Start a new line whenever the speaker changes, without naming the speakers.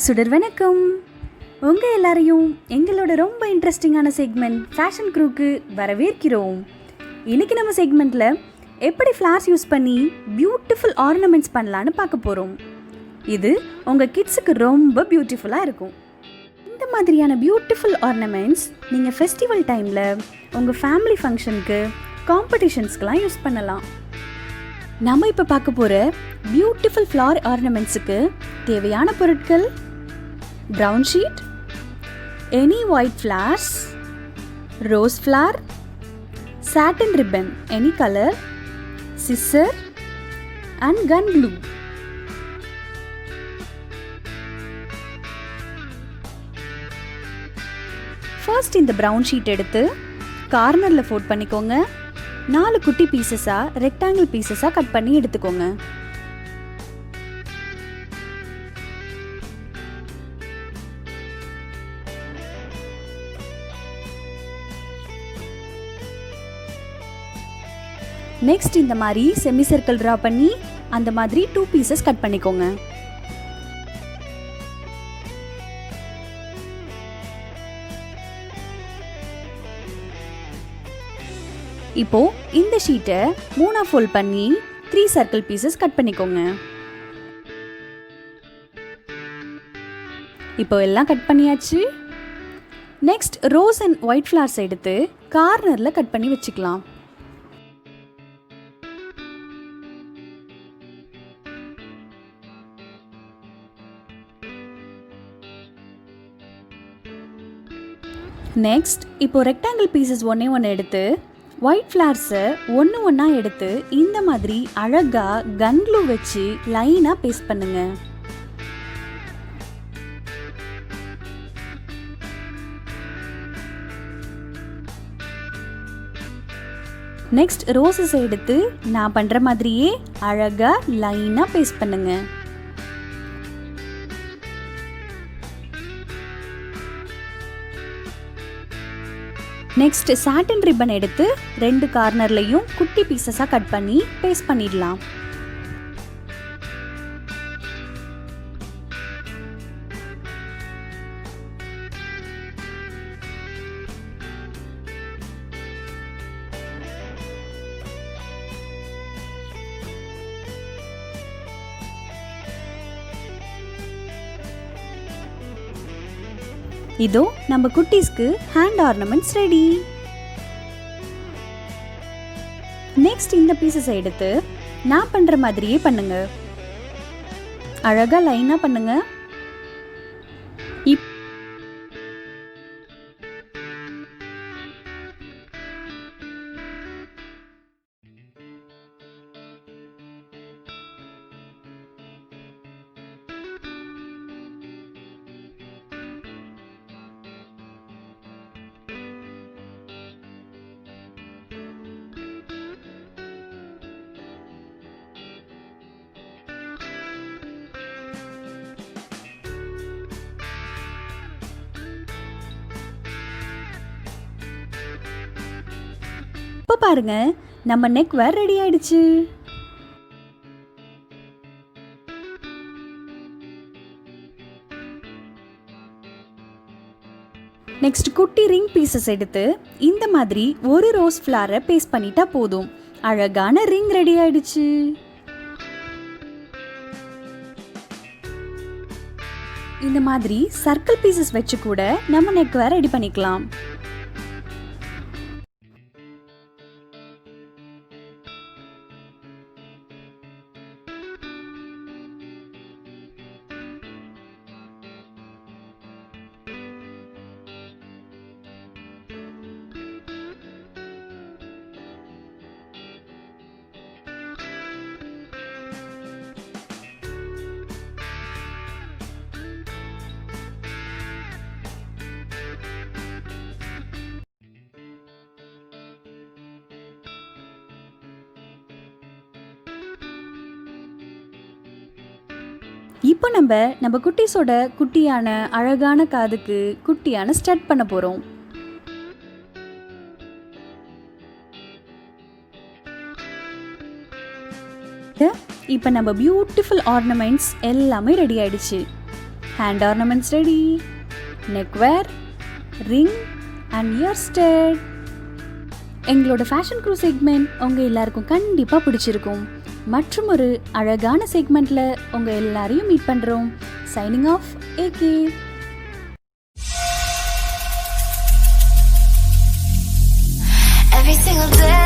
சுடர் வணக்கம். உங்கள் எல்லாரையும் எங்களோட ரொம்ப இன்ட்ரெஸ்டிங்கான செக்மெண்ட் ஃபேஷன் க்ரூக்கு வரவேற்கிறோம். இன்றைக்கி நம்ம செக்மெண்ட்டில் எப்படி ஃப்ளார்ஸ் யூஸ் பண்ணி பியூட்டிஃபுல் ஆர்னமெண்ட்ஸ் பண்ணலான்னு பார்க்க போகிறோம். இது உங்கள் கிட்ஸுக்கு ரொம்ப பியூட்டிஃபுல்லாக இருக்கும். இந்த மாதிரியான பியூட்டிஃபுல் ஆர்னமெண்ட்ஸ் நீங்கள் ஃபெஸ்டிவல் டைமில் உங்கள் ஃபேமிலி ஃபங்க்ஷனுக்கு காம்படிஷன்ஸ்க்கெலாம் யூஸ் பண்ணலாம். நம்ம இப்போ பார்க்க போகிற பியூட்டிஃபுல் ஃப்ளார் ஆர்னமெண்ட்ஸுக்கு தேவையான பொருட்கள்: brown sheet, any white flowers, rose flower, satin ribbon any colour, scissor and gun glue. First இந்த ப்ரௌன் ஷீட் எடுத்து கார்னரில் ஃபோல்ட் பண்ணிக்கோங்க. 4 குட்டி பீசஸாக ரெக்டாங்கிள் பீசஸாக கட் பண்ணி எடுத்துக்கோங்க. நெக்ஸ்ட் இந்த மாதிரி செமி சர்க்கிள் ட்ரா பண்ணி அந்த மாதிரி 2 பீசஸ் கட் பண்ணிக்கோங்க. இப்போ இந்த ஷீட்டை 3 ஃபோல்ட் பண்ணி 3 சர்க்கிள் பீசஸ் கட் பண்ணிக்கோங்க. இப்போ எல்லாம் கட் பண்ணியாச்சு. Next rose and white flowers எடுத்து கார்னரில் கட் பண்ணி வச்சுக்கலாம். நெக்ஸ்ட் இப்போ ரெக்டாங்கிள் பீசஸ் ஒன்று எடுத்து ஒயிட் ஃப்ளவர்ஸை ஒன்றா எடுத்து இந்த மாதிரி அழகாக கன் க்ளூ வச்சு லைனாக பேஸ்ட் பண்ணுங்க. நெக்ஸ்ட் ரோசஸ் எடுத்து நான் பண்ணுற மாதிரியே அழகாக லைனாக பேஸ்ட் பண்ணுங்க. நெக்ஸ்ட் சாட்டின் ரிப்பன் எடுத்து 2 கார்னர்லையும் குட்டி பீசஸாக கட் பண்ணி பேஸ்ட் பண்ணிடலாம். இதோ நம்ம குட்டீஸ்க்கு ஹேண்ட் ஆர்னமெண்ட்ஸ் ரெடி. நெக்ஸ்ட் இந்த பீசஸை எடுத்து நான் பண்ற மாதிரியே பண்ணுங்க. அழகா லைனா பண்ணுங்க. இப்போ பாருங்க, நம்ம நெக் வேர் ரெடி ஆயிடுச்சு. நெக்ஸ்ட் குட்டி ரிங் பீசஸ் எடுத்து இந்த மாதிரி ஒரு ரோஸ் ஃப்ளவரை பேஸ்ட் பண்ணிட்டா போதும். அழகான ரிங் ரெடி ஆயிடுச்சு. இந்த மாதிரி சர்க்கிள் பீசஸ் வச்சு கூட நம்ம நெக் வேர் ரெடி பண்ணிக்கலாம். இப்போ நம்ம குட்டீஸோட குட்டியான அழகான காதுக்கு குட்டியான ஸ்டட் பண்ண போகிறோம். இப்போ நம்ம பியூட்டிஃபுல் ஆர்னமெண்ட்ஸ் எல்லாமே ரெடி ஆயிடுச்சு. Hand ornaments ready, neckwear, ring and year stud. எங்களோட ஃபேஷன் க்ரூ செக்மெண்ட் உங்கள் எல்லாருக்கும் கண்டிப்பாக பிடிச்சிருக்கும். மற்றும் ஒரு அழகான செக்மெண்ட்டில் உங்கள் எல்லாரையும் மீட் பண்ணுறோம். Signing off, AK.
Every single day